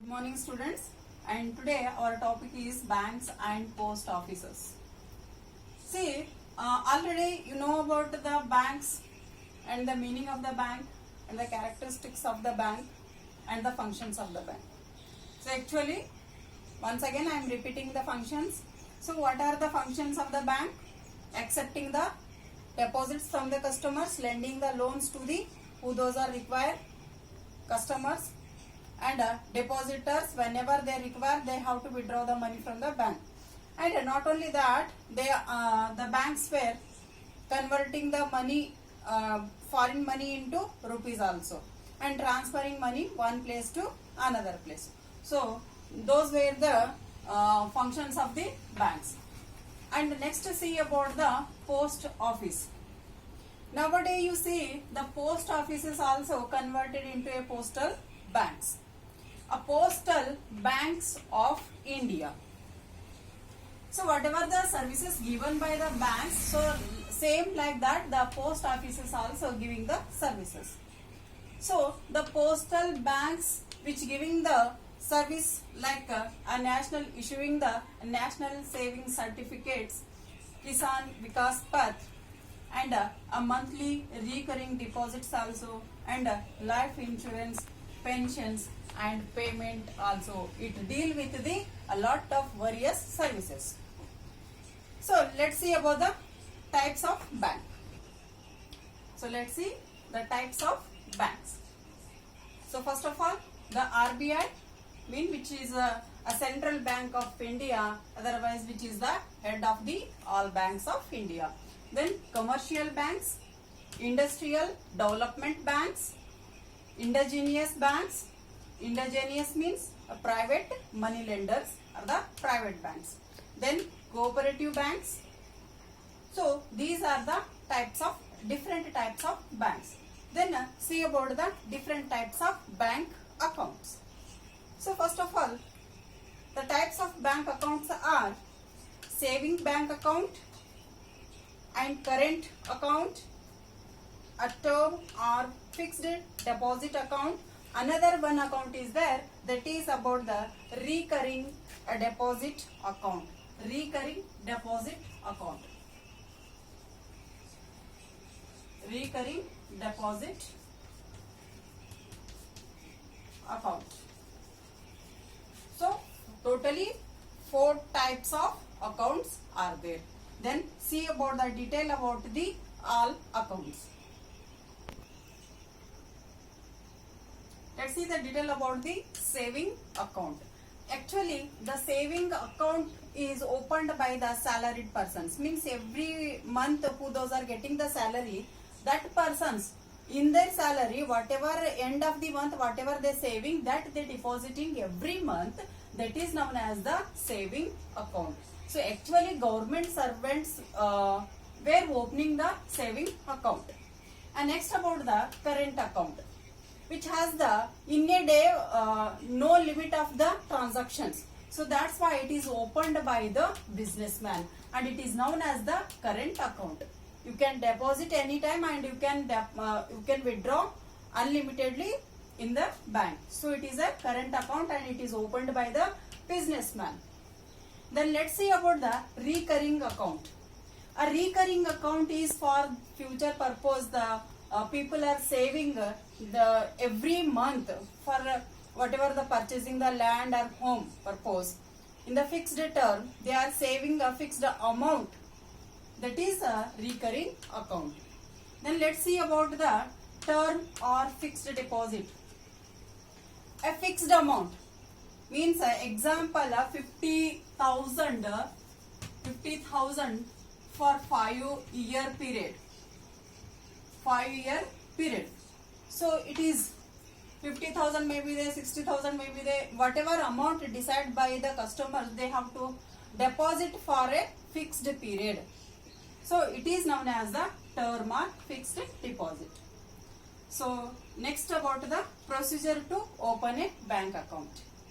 Morning students, and today our topic is banks and post offices. See, already you know about the banks and the meaning of the bank and the characteristics of the bank and the functions of the bank. So actually, once again I am repeating the functions. So what are the functions of the bank? Accepting the deposits from the customers, lending the loans to the who those are required customers, and depositors, whenever they require, they have to withdraw the money from the bank. And not only that, the banks were converting the money, foreign money into rupees also, and transferring money one place to another place. So those were the functions of the banks. And next see about the post office. Nowadays you see the post office is also converted into a postal banks. A postal banks of India. So whatever the services given by the banks, so same like that the post office is also giving the services. So the postal banks which giving the service like a national issuing the national savings certificates, Kisan Vikas Path, and a monthly recurring deposits also, and life insurance, pensions and payment also. It deal with the a lot of various services. So let's see about the types of bank. So let's see the types of banks. So first of all, the RBI, which is a central bank of India, otherwise which is the head of the all banks of India. Then commercial banks, industrial development banks, indigenous banks. Indigenous means private money lenders are the private banks. Then cooperative banks. So these are the types of different types of banks. Then see about the different types of bank accounts. So first of all, the types of bank accounts are saving bank account and current account, a term or fixed deposit account. Another one account is there, that is about the recurring deposit account. Recurring deposit account. Recurring deposit account. So totally 4 types of accounts are there. Then see about the detail about the all accounts. Let's see the detail about the saving account. Actually, the saving account is opened by the salaried persons. Means every month who those are getting the salary, that persons in their salary, whatever end of the month, whatever they saving, that they depositing every month, that is known as the saving account. So actually government servants were opening the saving account. And next about the current account, which has the in a day no limit of the transactions. So that's why it is opened by the businessman, and it is known as the current account. You can deposit anytime and you can withdraw unlimitedly in the bank. So it is a current account and it is opened by the businessman. Then let's see about the recurring account. A recurring account is for future purpose. The people are saving the every month for whatever the purchasing the land or home purpose. In the fixed term, they are saving a fixed amount. That is a recurring account. Then let's see about the term or fixed deposit. A fixed amount means example 50,000 for 5-year period. 5-year period. So it is 50,000 maybe there, 60,000 maybe there, whatever amount decided by the customers, they have to deposit for a fixed period. So it is known as the term or fixed deposit. So next about the procedure to open a bank account.